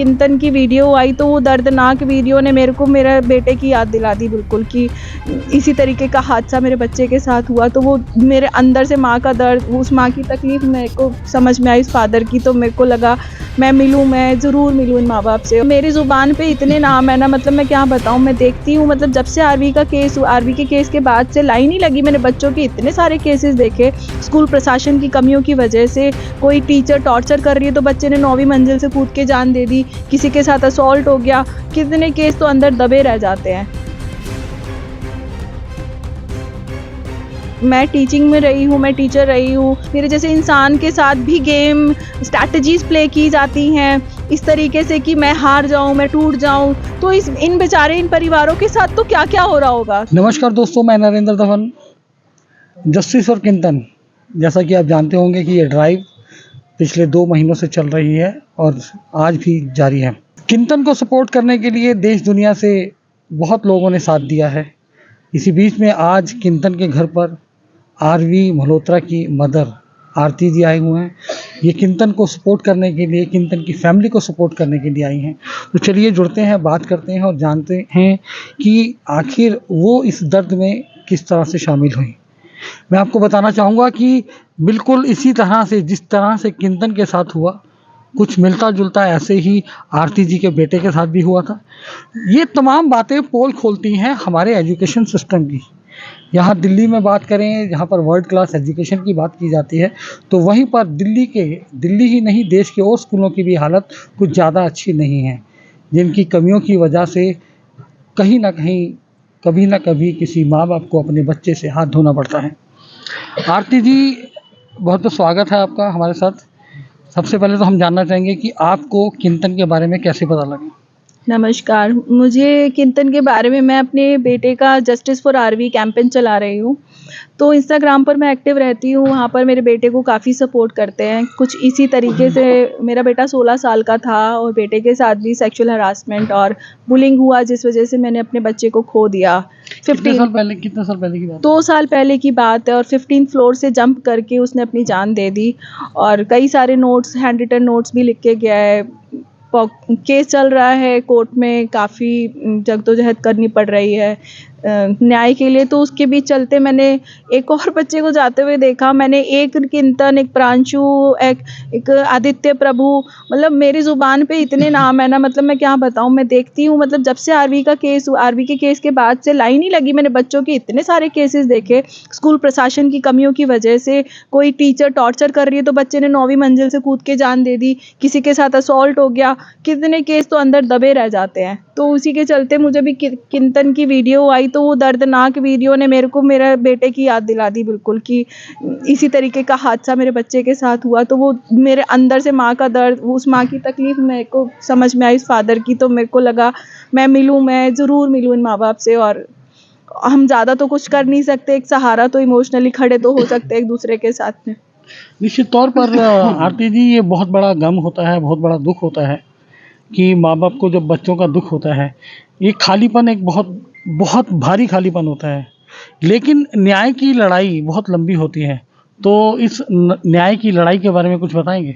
किंतन की वीडियो आई तो वो दर्दनाक वीडियो ने मेरे को मेरे बेटे की याद दिला दी बिल्कुल कि इसी तरीके का हादसा मेरे बच्चे के साथ हुआ। तो वो मेरे अंदर से माँ का दर्द, उस माँ की तकलीफ़ मेरे को समझ में आई, उस फादर की। तो मेरे को लगा मैं ज़रूर मिलूँ इन माँ बाप से। मेरी ज़ुबान पे इतने नाम है ना, मतलब मैं क्या बताऊँ। मैं देखती हूँ, मतलब जब से आरवी के केस के बाद से लाइन ही लगी। मैंने बच्चों के इतने सारे केसेस देखे, स्कूल प्रशासन की कमियों की वजह से। कोई टीचर टॉर्चर कर रही है तो बच्चे ने 9वीं मंजिल से कूद के जान दे दी, किसी के साथ असॉल्ट हो गया। कितने केस तो अंदर दबे रह जाते हैं। मैं टीचिंग में रही हूँ, मैं टीचर रही हूँ। मेरे जैसे इंसान के साथ भी गेम स्ट्रैटेजीज़ प्ले की जाती हैं इस तरीके से कि मैं हार जाऊँ, मैं टूट जाऊँ। तो इन परिवारों के साथ तो क्या-क्या हो रहा होगा। नमस्कार दोस्तों, मैं नरेंद्र धवन। जस्टिस फॉर किंतन, जैसा कि आप जानते होंगे कि ये ड्राइव पिछले 2 महीनों से चल रही है और आज भी जारी है। किंतन को सपोर्ट करने के लिए देश दुनिया से बहुत लोगों ने साथ दिया है। इसी बीच में आज किंतन के घर पर आरवी मल्होत्रा की मदर आरती जी आए हुए हैं। ये किंतन को सपोर्ट करने के लिए, किंतन की फैमिली को सपोर्ट करने के लिए आई हैं। तो चलिए जुड़ते हैं, बात करते हैं और जानते हैं कि आखिर वो इस दर्द में किस तरह से शामिल हुई। मैं आपको बताना चाहूँगा कि बिल्कुल इसी तरह से, जिस तरह से किंतन के साथ हुआ, कुछ मिलता-जुलता ऐसे ही आरती जी के बेटे के साथ भी हुआ था। ये तमाम बातें पोल खोलती हैं हमारे एजुकेशन सिस्टम की। यहाँ दिल्ली में बात करें, जहाँ पर वर्ल्ड क्लास एजुकेशन की बात की जाती है, तो वहीं पर दिल्ली ही नहीं, देश के और स्कूलों की भी हालत कुछ ज़्यादा अच्छी नहीं है, जिनकी कमियों की वजह से कहीं न कहीं, कभी न कभी किसी माँ बाप को अपने बच्चे से हाथ धोना पड़ता है। आरती जी, बहुत बहुत स्वागत है आपका हमारे साथ। सबसे पहले तो हम जानना चाहेंगे कि आपको किंतन के बारे में कैसे पता लगा? नमस्कार, मुझे किंतन के बारे में, मैं अपने बेटे का जस्टिस फॉर आरवी कैंपेन चला रही हूँ। तो इंस्टाग्राम पर मैं एक्टिव रहती हूँ, वहाँ पर मेरे बेटे को काफ़ी सपोर्ट करते हैं। कुछ इसी तरीके से मेरा बेटा 16 साल का था और बेटे के साथ भी सेक्सुअल हरासमेंट और बुलिंग हुआ, जिस वजह से मैंने अपने बच्चे को खो दिया। कितने साल पहले की बात है? 2 साल पहले की बात है और 15th फ्लोर से जंप करके उसने अपनी जान दे दी और कई सारे नोट्स, हैंड रिटन नोट्स भी लिख के गया है। केस चल रहा है कोर्ट में, काफ़ी जद्दोजहद करनी पड़ रही है न्याय के लिए। तो उसके बीच चलते मैंने एक और बच्चे को जाते हुए देखा। मैंने एक किंतन, एक प्रांशु, एक आदित्य प्रभु, मतलब मेरी ज़ुबान पे इतने नाम है ना, मतलब मैं क्या बताऊँ। मैं देखती हूँ, मतलब जब से आरवी के केस के बाद से लाइन ही लगी। मैंने बच्चों के इतने सारे केसेस देखे, स्कूल प्रशासन की कमियों की वजह से। कोई टीचर टॉर्चर कर रही है तो बच्चे ने 9वीं मंजिल से कूद के जान दे दी, किसी के साथ असॉल्ट हो गया। कितने केस तो अंदर दबे रह जाते हैं। तो उसी के चलते मुझे भी किंतन की वीडियो आई तो वो दर्दनाक वीडियो ने मेरे को मेरे बेटे की याद दिला दी बिल्कुल कि इसी तरीके का हादसा मेरे बच्चे के साथ हुआ। तो वो मेरे अंदर से माँ का दर्द, उस माँ की तकलीफ़ मेरे को समझ में आई, उस फादर की। तो मेरे को लगा मैं ज़रूर मिलूँ इन माँ बाप से। और हम ज़्यादा तो कुछ कर नहीं सकते, एक सहारा तो इमोशनली खड़े तो हो सकते हैं एक दूसरे के साथ में। निश्चित तौर पर आरती जी, ये बहुत बड़ा गम होता है, बहुत बड़ा दुख होता है कि माँ बाप को जब बच्चों का दुख होता है, ये खालीपन एक बहुत बहुत भारी खालीपन होता है। लेकिन न्याय की लड़ाई बहुत लंबी होती है। तो इस न्याय की लड़ाई के बारे में कुछ बताएंगे?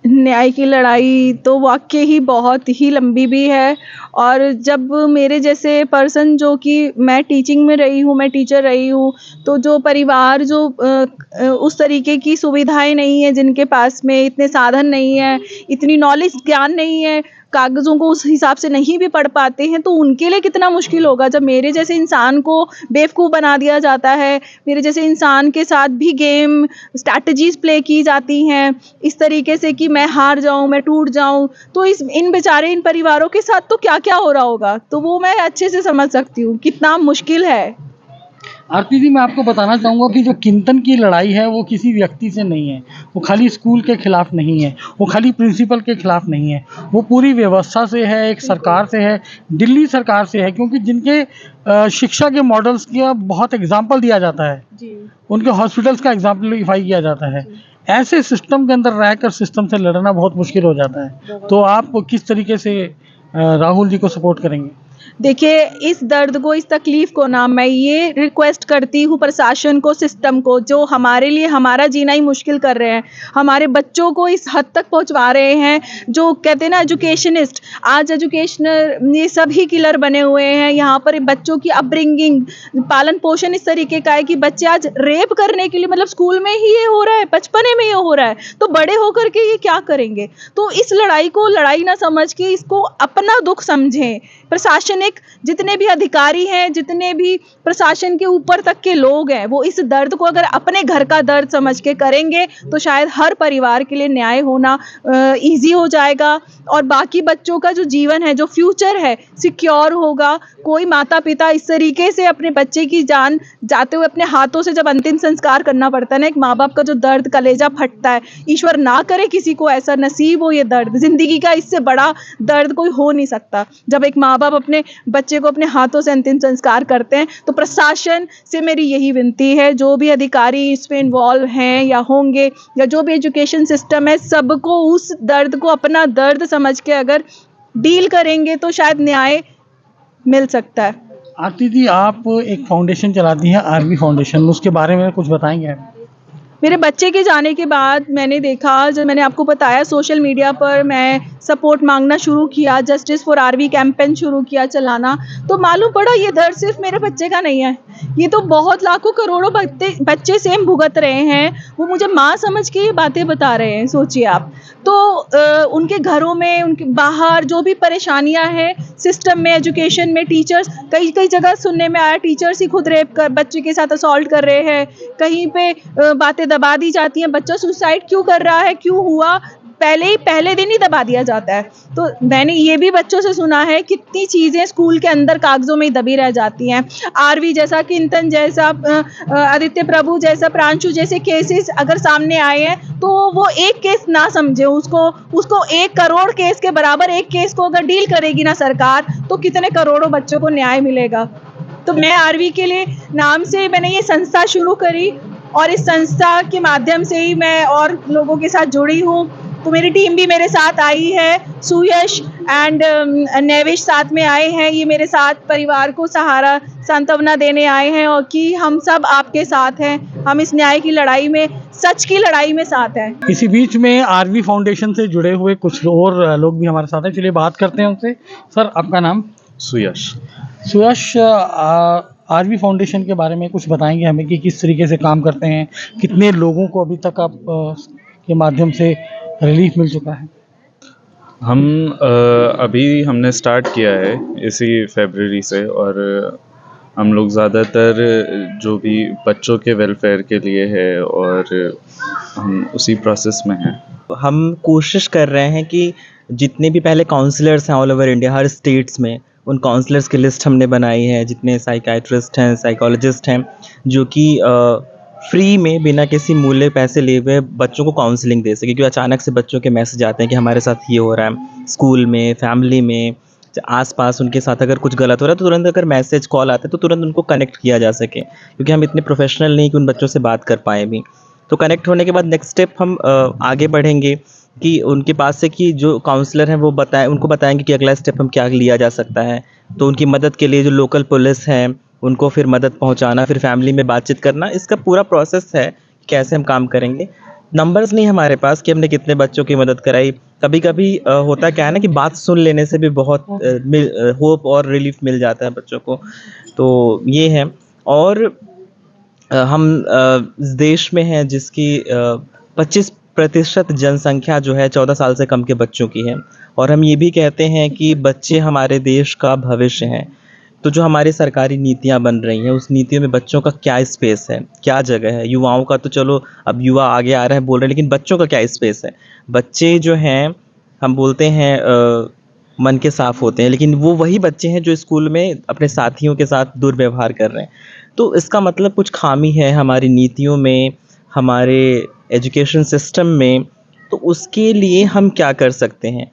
न्याय की लड़ाई तो वाक़ई ही बहुत ही लंबी भी है। और जब मेरे जैसे पर्सन, जो कि मैं टीचिंग में रही हूँ, मैं टीचर रही हूँ, तो जो परिवार उस तरीके की सुविधाएँ नहीं है, जिनके पास में इतने साधन नहीं है, इतनी नॉलेज, ज्ञान नहीं है, कागज़ों को उस हिसाब से नहीं भी पढ़ पाते हैं, तो उनके लिए कितना मुश्किल होगा जब मेरे जैसे इंसान को बेवकूफ़ बना दिया जाता है। मेरे जैसे इंसान के साथ भी गेम स्ट्रैटेजीज़ प्ले की जाती हैं इस तरीके से कि मैं हार जाऊँ, मैं टूट जाऊँ। तो इन परिवारों के साथ तो क्या-क्या हो रहा होगा। तो वो मैं अच्छे से समझ सकती हूँ, कितना मुश्किल है। आरती जी, मैं आपको बताना चाहूँगा कि जो किंतन की लड़ाई है वो किसी व्यक्ति से नहीं है, वो खाली स्कूल के खिलाफ नहीं है, वो खाली प्रिंसिपल के खिलाफ नहीं है, वो पूरी व्यवस्था से है, एक सरकार से है, दिल्ली सरकार से है। क्योंकि जिनके शिक्षा के मॉडल्स का बहुत एग्जाम्पल दिया जाता है, उनके हॉस्पिटल्स का एग्जाम्पलीफाई किया जाता है। ऐसे सिस्टम के अंदर रहकर सिस्टम से लड़ना बहुत मुश्किल हो जाता है। तो आप किस तरीके से राहुल जी को सपोर्ट करेंगे? देखिए, इस दर्द को, इस तकलीफ़ को ना मैं ये रिक्वेस्ट करती हूँ प्रशासन को, सिस्टम को, जो हमारे लिए हमारा जीना ही मुश्किल कर रहे हैं, हमारे बच्चों को इस हद तक पहुँचवा रहे हैं, जो कहते हैं ना एजुकेशनिस्ट, आज एजुकेशनल ये सभी किलर बने हुए हैं। यहाँ पर बच्चों की अपब्रिंगिंग, पालन-पोषण इस तरीके का है कि बच्चे आज रेप करने के लिए, मतलब स्कूल में ही ये हो रहा है, बचपने में ये हो रहा है, तो बड़े होकर के ये क्या करेंगे? तो इस लड़ाई को लड़ाई ना समझ के इसको अपना दुःख समझें। प्रशासनिक जितने भी अधिकारी हैं, जितने भी प्रशासन के ऊपर तक के लोग हैं, वो इस दर्द को अगर अपने घर का दर्द समझ के करेंगे तो शायद हर परिवार के लिए न्याय होना ईज़ी हो जाएगा और बाकी बच्चों का जो जीवन है, जो फ्यूचर है, सिक्योर होगा। कोई माता-पिता इस तरीके से अपने बच्चे की जान जाते हुए अपने हाथों से जब अंतिम संस्कार करना पड़ता है ना, एक माँ-बाप का जो दर्द, कलेजा फटता है। ईश्वर ना करे किसी को ऐसा नसीब हो ये दर्द। ज़िंदगी का इससे बड़ा दर्द कोई हो नहीं सकता। जब एक माँ-बाप अपने बच्चे को अपने हाथों से अंतिम संस्कार करते हैं, तो प्रशासन से मेरी यही विनती है, जो भी अधिकारी इसमें इन्वॉल्व हैं या होंगे या जो भी एजुकेशन सिस्टम है, सबको उस दर्द को अपना दर्द समझ के अगर डील करेंगे तो शायद न्याय मिल सकता है। आरती जी, आप एक फाउंडेशन चलाती हैं, आरवी फाउंडेशन, उसके बारे में कुछ बताएंगे आप? मेरे बच्चे के जाने के बाद मैंने देखा, जो मैंने आपको बताया, सोशल मीडिया पर मैं सपोर्ट मांगना शुरू किया, जस्टिस फॉर आरवी कैंपेन शुरू किया चलाना, तो मालूम पड़ा ये दर्द सिर्फ मेरे बच्चे का नहीं है, ये तो बहुत लाखों करोड़ों बच्चे सेम भुगत रहे हैं। वो मुझे माँ समझ के ये बातें बता रहे हैं, सोचिए आप। तो उनके घरों में, उनके बाहर जो भी परेशानियां हैं सिस्टम में, एजुकेशन में, टीचर्स, कई कई जगह सुनने में आया टीचर्स ही खुद रेप कर बच्चे के साथ असॉल्ट कर रहे हैं, कहीं पे बातें दबा दी जाती हैं, बच्चा सुसाइड क्यों कर रहा है, क्यों हुआ, पहले दिन ही दबा दिया जाता है। तो मैंने ये भी बच्चों से सुना है कितनी चीज़ें स्कूल के अंदर कागज़ों में ही दबी रह जाती हैं। आरवी जैसा, किंतन जैसा, आदित्य प्रभु जैसा, प्रांशु जैसे केसेस अगर सामने आए हैं तो वो एक केस ना समझे, उसको 1 करोड़ केस के बराबर एक केस को अगर डील करेगी ना सरकार, तो कितने करोड़ों बच्चों को न्याय मिलेगा। तो मैं आरवी के लिए नाम से मैंने ये संस्था शुरू करी और इस संस्था के माध्यम से ही मैं और लोगों के साथ जुड़ी हूँ। तो मेरी टीम भी मेरे साथ आई है, सुयश एंड नेविश साथ में आए हैं, ये मेरे साथ परिवार को सहारा, सांत्वना देने आए हैं और कि हम सब आपके साथ हैं, हम इस न्याय की लड़ाई में, सच की लड़ाई में साथ हैं। इसी बीच में आरवी फाउंडेशन से जुड़े हुए कुछ और लोग भी हमारे साथ हैं, चलिए बात करते हैं उनसे। सर, आपका नाम? सुयश। सुयश, आरवी फाउंडेशन के बारे में कुछ बताएंगे हमें कि किस तरीके से काम करते हैं, कितने लोगों को अभी तक आप के माध्यम से रिलीफ मिल चुका है? हम अभी हमने स्टार्ट किया है इसी फरवरी से और हम लोग ज़्यादातर जो भी बच्चों के वेलफेयर के लिए है और हम उसी प्रोसेस में हैं। हम कोशिश कर रहे हैं कि जितने भी पहले काउंसलर्स हैं ऑल ओवर इंडिया, हर स्टेट्स में, उन काउंसलर्स की लिस्ट हमने बनाई है, जितने साइकियाट्रिस्ट हैं, साइकोलॉजिस्ट हैं, जो कि फ्री में बिना किसी मूल्य पैसे लिए हुए बच्चों को काउंसलिंग दे सके। क्योंकि अचानक से बच्चों के मैसेज आते हैं कि हमारे साथ ये हो रहा है, स्कूल में, फैमिली में, आसपास उनके साथ अगर कुछ गलत हो रहा है तो तुरंत अगर मैसेज कॉल आते हैं तो तुरंत उनको कनेक्ट किया जा सके। क्योंकि हम इतने प्रोफेशनल नहीं कि उन बच्चों से बात कर पाएँ भी। तो कनेक्ट होने के बाद नेक्स्ट स्टेप हम आगे बढ़ेंगे कि उनके पास से कि जो काउंसलर हैं वो उनको बताएंगे कि अगला स्टेप हम क्या लिया जा सकता है। तो उनकी मदद के लिए जो लोकल पुलिस है उनको फिर मदद पहुंचाना, फिर फैमिली में बातचीत करना, इसका पूरा प्रोसेस है कैसे हम काम करेंगे। नंबर्स नहीं हमारे पास कि हमने कितने बच्चों की मदद कराई। कभी कभी होता क्या है ना कि बात सुन लेने से भी बहुत होप और रिलीफ मिल जाता है बच्चों को। तो ये है। और हम इस देश में हैं जिसकी 25% जनसंख्या जो है 14 साल से कम के बच्चों की है। और हम ये भी कहते हैं कि बच्चे हमारे देश का भविष्य हैं। तो जो हमारी सरकारी नीतियाँ बन रही हैं उस नीतियों में बच्चों का क्या स्पेस है, क्या जगह है। युवाओं का तो चलो अब युवा आगे आ रहे हैं बोल रहे हैं, लेकिन बच्चों का क्या स्पेस है। बच्चे जो हैं, हम बोलते हैं मन के साफ़ होते हैं, लेकिन वो वही बच्चे हैं जो स्कूल में अपने साथियों के साथ दुर्व्यवहार कर रहे हैं। तो इसका मतलब कुछ खामी है हमारी नीतियों में, हमारे एजुकेशन सिस्टम में। तो उसके लिए हम क्या कर सकते हैं?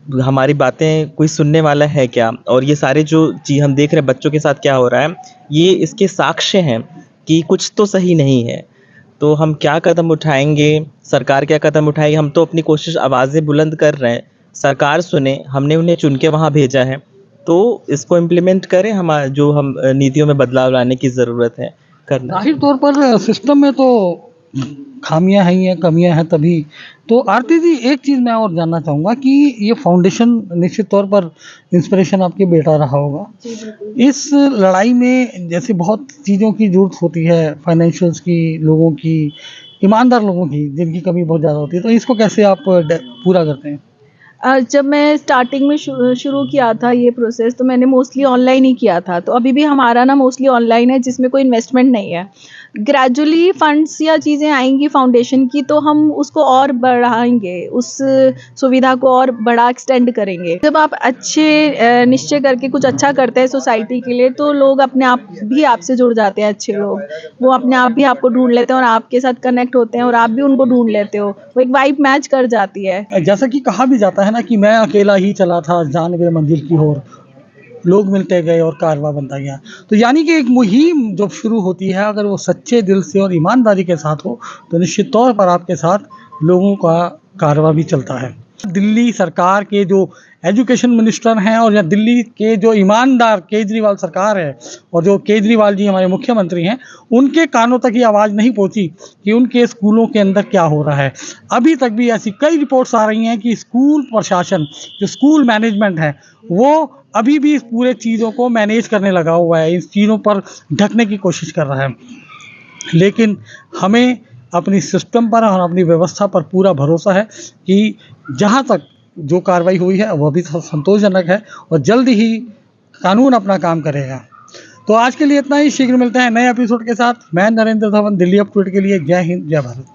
हमारी बातें कोई सुनने वाला है क्या? और ये सारे जो चीज़ हम देख रहे हैं बच्चों के साथ क्या हो रहा है, ये इसके साक्ष्य हैं कि कुछ तो सही नहीं है। तो हम क्या कदम उठाएंगे, सरकार क्या कदम उठाएगी? हम तो अपनी कोशिश, आवाज़ें बुलंद कर रहे हैं, सरकार सुने। हमने उन्हें चुन के वहाँ भेजा है, तो इसको इम्प्लीमेंट करें, हम नीतियों में बदलाव लाने की ज़रूरत है करना। जाहिर तौर पर सिस्टम में तो खामियां हैं, कमियां हैं तभी। तो आरती जी, एक चीज़ मैं और जानना चाहूँगा कि ये फाउंडेशन निश्चित तौर पर इंस्पिरेशन आपके बेटा रहा होगा। इस लड़ाई में जैसे बहुत चीज़ों की ज़रूरत होती है, फाइनेंशियल्स की, लोगों की, ईमानदार लोगों की, जिनकी कमी बहुत ज़्यादा होती है, तो इसको कैसे आप पूरा करते हैं? जब मैं स्टार्टिंग में शुरू किया था ये प्रोसेस, तो मैंने मोस्टली ऑनलाइन ही किया था। तो अभी भी हमारा ना मोस्टली ऑनलाइन है, जिसमें कोई इन्वेस्टमेंट नहीं है। ग्रेजुअली फंड्स या चीज़ें आएँगी फाउंडेशन की, तो हम उसको और बढ़ाएँगे, उस सुविधा को और बड़ा एक्सटेंड करेंगे। जब आप अच्छे निश्चय करके कुछ अच्छा करते हैं सोसाइटी के लिए, तो लोग अपने आप भी आपसे जुड़ जाते हैं, अच्छे लोग। वो अपने आप भी आपको ढूँढ लेते हैं और आपके साथ कनेक्ट होते हैं और आप भी उनको ढूँढ लेते हो। वो एक वाइब मैच कर जाती है। जैसा कि कहा भी जाता है ना कि मैं अकेला ही चला था जानवे मंजिल की ओर, लोग मिलते गए और कारवां बनता गया। तो यानी कि एक मुहिम जब शुरू होती है, अगर वो सच्चे दिल से और ईमानदारी के साथ हो, तो निश्चित तौर पर आपके साथ लोगों का कारवां भी चलता है। दिल्ली सरकार के जो एजुकेशन मिनिस्टर हैं और या दिल्ली के जो ईमानदार केजरीवाल सरकार है और जो केजरीवाल जी हमारे मुख्यमंत्री हैं, उनके कानों तक ये आवाज़ नहीं पहुंची कि उनके स्कूलों के अंदर क्या हो रहा है। अभी तक भी ऐसी कई रिपोर्ट्स आ रही हैं कि स्कूल प्रशासन, जो स्कूल मैनेजमेंट है, वो अभी भी इस पूरे चीज़ों को मैनेज करने लगा हुआ है, इस चीज़ों पर ढकने की कोशिश कर रहा है। लेकिन हमें अपनी सिस्टम पर और अपनी व्यवस्था पर पूरा भरोसा है कि जहाँ तक जो कार्रवाई हुई है वह भी संतोषजनक है और जल्द ही कानून अपना काम करेगा। तो आज के लिए इतना ही। शीघ्र मिलते हैं नए एपिसोड के साथ। मैं नरेंद्र धवन, दिल्ली अपटूडेट के लिए। जय हिंद, जय भारत।